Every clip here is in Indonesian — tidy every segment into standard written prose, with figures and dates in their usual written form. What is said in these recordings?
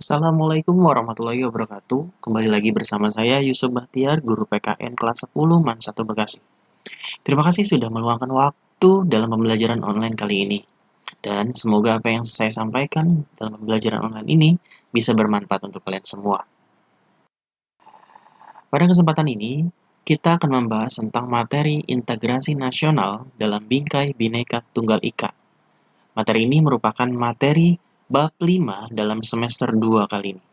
Assalamualaikum warahmatullahi wabarakatuh. Kembali lagi bersama saya Yusuf Bahtiar, Guru PKN kelas 10 MAN 1 Bekasi. Terima kasih sudah meluangkan waktu dalam pembelajaran online kali ini. Dan semoga apa yang saya sampaikan dalam pembelajaran online ini bisa bermanfaat untuk kalian semua. Pada kesempatan ini, kita akan membahas tentang materi integrasi nasional dalam bingkai Bhinneka Tunggal Ika. Materi ini merupakan materi bab 5 dalam semester 2 kali ini.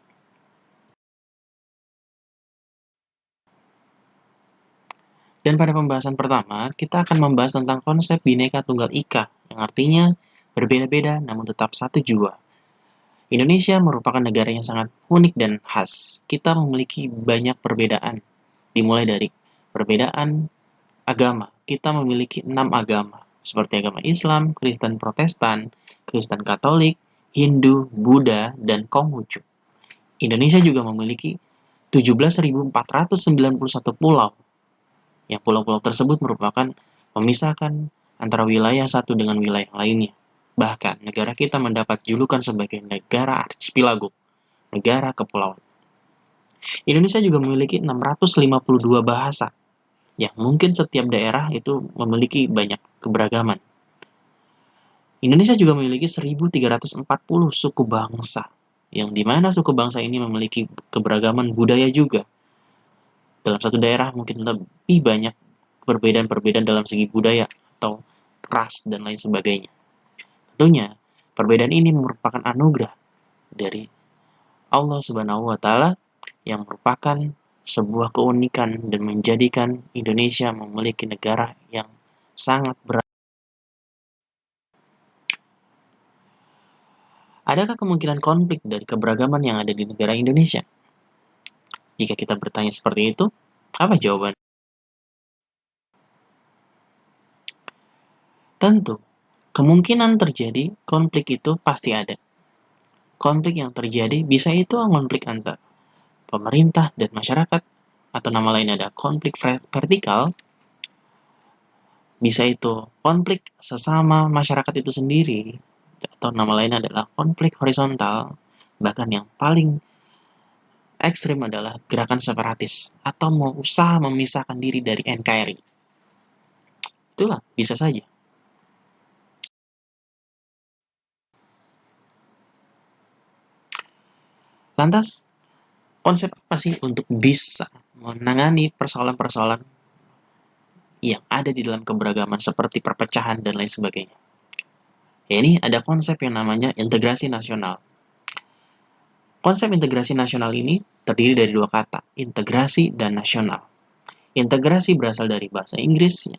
Dan pada pembahasan pertama, kita akan membahas tentang konsep Bhinneka Tunggal Ika, yang artinya berbeda-beda namun tetap satu jua. Indonesia merupakan negara yang sangat unik dan khas. Kita memiliki banyak perbedaan, dimulai dari perbedaan agama. Kita memiliki 6 agama, seperti agama Islam, Kristen Protestan, Kristen Katolik, Hindu, Buddha, dan Konghucu. Indonesia juga memiliki 17.491 pulau, yang pulau-pulau tersebut merupakan memisahkan antara wilayah satu dengan wilayah lainnya. Bahkan, negara kita mendapat julukan sebagai negara archipelago, negara kepulauan. Indonesia juga memiliki 652 bahasa, yang mungkin setiap daerah itu memiliki banyak keberagaman. Indonesia juga memiliki 1.340 suku bangsa, yang dimana suku bangsa ini memiliki keberagaman budaya juga. Dalam satu daerah mungkin lebih banyak perbedaan-perbedaan dalam segi budaya atau ras dan lain sebagainya. Tentunya, perbedaan ini merupakan anugerah dari Allah Subhanahu wa Ta'ala yang merupakan sebuah keunikan dan menjadikan Indonesia memiliki negara yang sangat berat. Adakah kemungkinan konflik dari keberagaman yang ada di negara Indonesia? Jika kita bertanya seperti itu, apa jawaban? Tentu, kemungkinan terjadi konflik itu pasti ada. Konflik yang terjadi bisa itu konflik antar pemerintah dan masyarakat, atau nama lain ada konflik vertikal, bisa itu konflik sesama masyarakat itu sendiri, atau nama lain adalah konflik horizontal, bahkan yang paling ekstrim adalah gerakan separatis, atau mau usaha memisahkan diri dari NKRI. Itulah, bisa saja. Lantas, konsep apa sih untuk bisa menangani persoalan-persoalan yang ada di dalam keberagaman seperti perpecahan dan lain sebagainya? Ya, ini ada konsep yang namanya integrasi nasional. Konsep integrasi nasional ini terdiri dari dua kata, integrasi dan nasional. Integrasi berasal dari bahasa Inggris,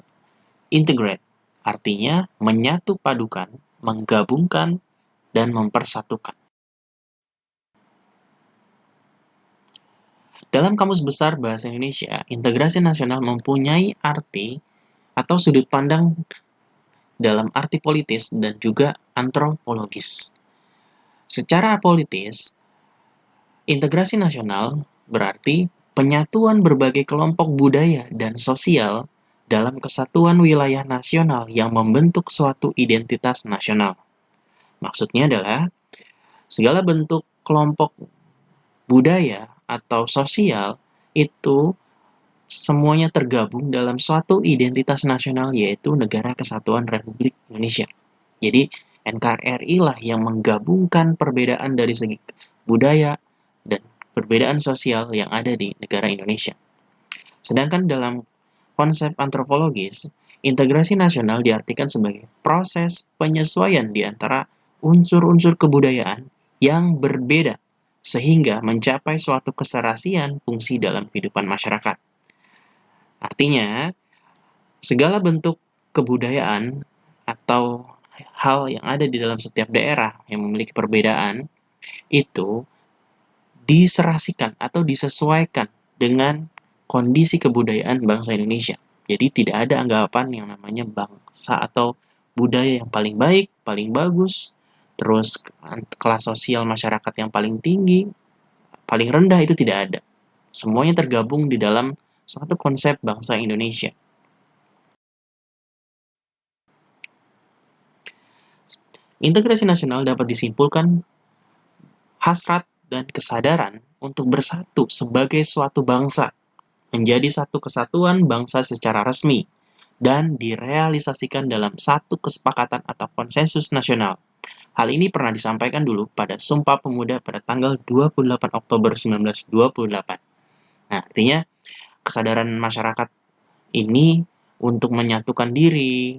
integrate, artinya menyatu padukan, menggabungkan, dan mempersatukan. Dalam Kamus Besar Bahasa Indonesia, integrasi nasional mempunyai arti atau sudut pandang dalam arti politis dan juga antropologis. Secara politis, integrasi nasional berarti penyatuan berbagai kelompok budaya dan sosial dalam kesatuan wilayah nasional yang membentuk suatu identitas nasional. Maksudnya adalah segala bentuk kelompok budaya atau sosial itu semuanya tergabung dalam suatu identitas nasional, yaitu Negara Kesatuan Republik Indonesia. Jadi NKRI lah yang menggabungkan perbedaan dari segi budaya dan perbedaan sosial yang ada di negara Indonesia. Sedangkan dalam konsep antropologis, integrasi nasional diartikan sebagai proses penyesuaian di antara unsur-unsur kebudayaan yang berbeda sehingga mencapai suatu keserasian fungsi dalam kehidupan masyarakat. Artinya, segala bentuk kebudayaan atau hal yang ada di dalam setiap daerah yang memiliki perbedaan itu diserasikan atau disesuaikan dengan kondisi kebudayaan bangsa Indonesia. Jadi tidak ada anggapan yang namanya bangsa atau budaya yang paling baik, paling bagus, terus kelas sosial masyarakat yang paling tinggi, paling rendah, itu tidak ada. Semuanya tergabung di dalam suatu konsep bangsa Indonesia. Integrasi nasional dapat disimpulkan hasrat dan kesadaran untuk bersatu sebagai suatu bangsa, menjadi satu kesatuan bangsa secara resmi, dan direalisasikan dalam satu kesepakatan atau konsensus nasional. Hal ini pernah disampaikan dulu pada Sumpah Pemuda pada tanggal 28 Oktober 1928. Nah, artinya kesadaran masyarakat ini untuk menyatukan diri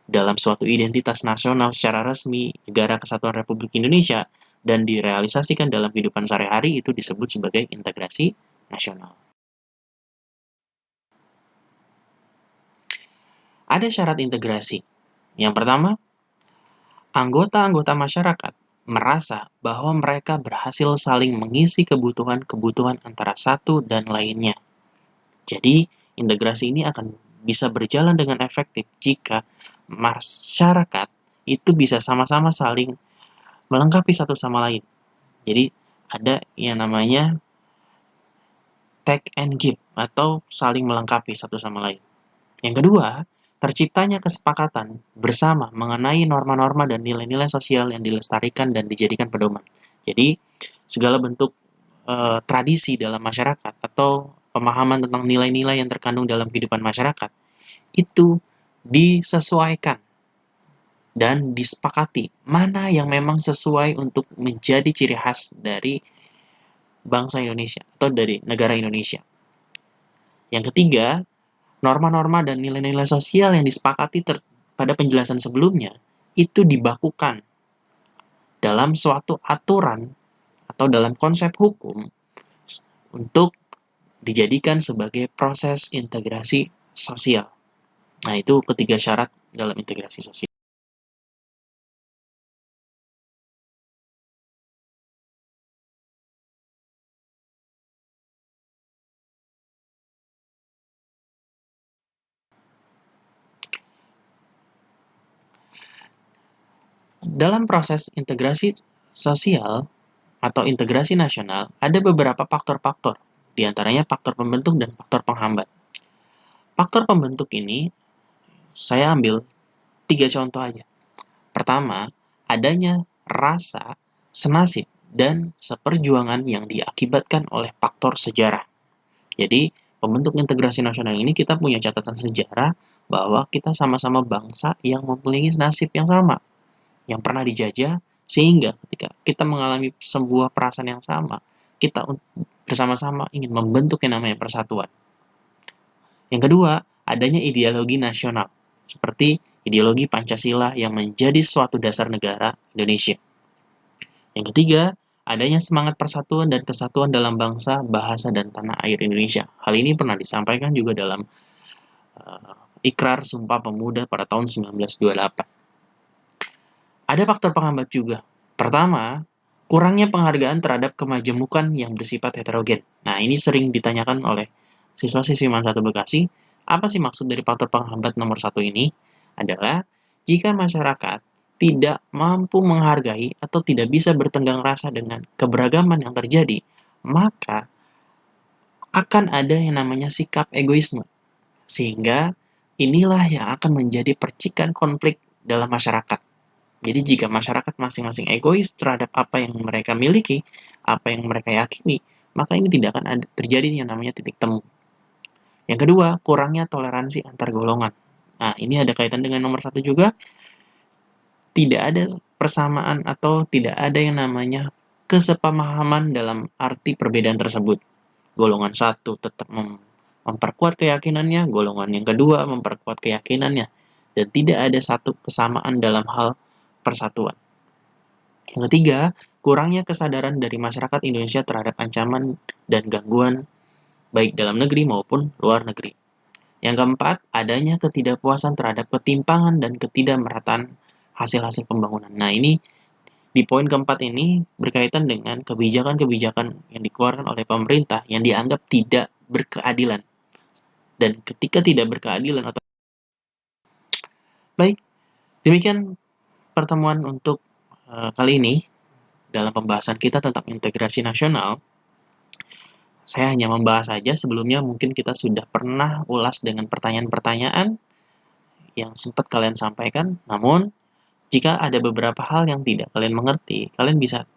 dalam suatu identitas nasional secara resmi Negara Kesatuan Republik Indonesia dan direalisasikan dalam kehidupan sehari-hari itu disebut sebagai integrasi nasional. Ada syarat integrasi. Yang pertama, anggota-anggota masyarakat merasa bahwa mereka berhasil saling mengisi kebutuhan-kebutuhan antara satu dan lainnya. Jadi, integrasi ini akan bisa berjalan dengan efektif jika masyarakat itu bisa sama-sama saling melengkapi satu sama lain. Jadi, ada yang namanya take and give atau saling melengkapi satu sama lain. Yang kedua, terciptanya kesepakatan bersama mengenai norma-norma dan nilai-nilai sosial yang dilestarikan dan dijadikan pedoman. Jadi, segala bentuk tradisi dalam masyarakat atau pemahaman tentang nilai-nilai yang terkandung dalam kehidupan masyarakat itu disesuaikan dan disepakati mana yang memang sesuai untuk menjadi ciri khas dari bangsa Indonesia atau dari negara Indonesia. Yang ketiga, norma-norma dan nilai-nilai sosial yang disepakati pada penjelasan sebelumnya itu dibakukan dalam suatu aturan atau dalam konsep hukum untuk dijadikan sebagai proses integrasi sosial. Nah, itu ketiga syarat dalam integrasi sosial. Dalam proses integrasi sosial atau integrasi nasional, ada beberapa faktor-faktor, di antaranya faktor pembentuk dan faktor penghambat. Faktor pembentuk ini, saya ambil 3 contoh aja. Pertama, adanya rasa senasib dan seperjuangan yang diakibatkan oleh faktor sejarah. Jadi, pembentuk integrasi nasional ini kita punya catatan sejarah bahwa kita sama-sama bangsa yang mempunyai nasib yang sama, yang pernah dijajah, sehingga ketika kita mengalami sebuah perasaan yang sama, kita bersama-sama ingin membentuk yang namanya persatuan. Yang kedua, adanya ideologi nasional, seperti ideologi Pancasila yang menjadi suatu dasar negara Indonesia. Yang ketiga, adanya semangat persatuan dan kesatuan dalam bangsa, bahasa, dan tanah air Indonesia. Hal ini pernah disampaikan juga dalam Ikrar Sumpah Pemuda pada tahun 1928. Ada faktor penghambat juga. Pertama, kurangnya penghargaan terhadap kemajemukan yang bersifat heterogen. Nah, ini sering ditanyakan oleh siswa-siswi MAN 1 Bekasi, apa sih maksud dari faktor penghambat nomor 1 ini? Adalah, jika masyarakat tidak mampu menghargai atau tidak bisa bertenggang rasa dengan keberagaman yang terjadi, maka akan ada yang namanya sikap egoisme. Sehingga inilah yang akan menjadi percikan konflik dalam masyarakat. Jadi jika masyarakat masing-masing egois terhadap apa yang mereka miliki, apa yang mereka yakini, maka ini tidak akan terjadi yang namanya titik temu. Yang kedua, kurangnya toleransi antar golongan. Nah, ini ada kaitan dengan nomor 1 juga, tidak ada persamaan atau tidak ada yang namanya kesepemahaman dalam arti perbedaan tersebut. Golongan 1 tetap memperkuat keyakinannya, golongan yang kedua memperkuat keyakinannya, dan tidak ada satu kesamaan dalam hal persatuan. Yang ketiga, kurangnya kesadaran dari masyarakat Indonesia terhadap ancaman dan gangguan baik dalam negeri maupun luar negeri. Yang keempat, adanya ketidakpuasan terhadap ketimpangan dan ketidakmerataan hasil-hasil pembangunan. Nah, ini di poin keempat ini berkaitan dengan kebijakan-kebijakan yang dikeluarkan oleh pemerintah yang dianggap tidak berkeadilan. Dan ketika tidak berkeadilan atau baik, demikian pertemuan untuk kali ini dalam pembahasan kita tentang integrasi nasional. Saya hanya membahas saja, sebelumnya mungkin kita sudah pernah ulas dengan pertanyaan-pertanyaan yang sempat kalian sampaikan, namun jika ada beberapa hal yang tidak kalian mengerti, kalian bisa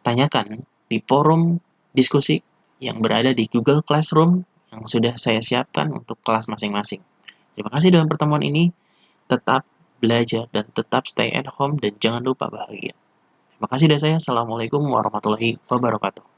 tanyakan di forum diskusi yang berada di Google Classroom yang sudah saya siapkan untuk kelas masing-masing. Terima kasih dengan pertemuan ini. Tetap belajar dan tetap stay at home dan jangan lupa bahagia. Terima kasih dari saya. Assalamualaikum warahmatullahi wabarakatuh.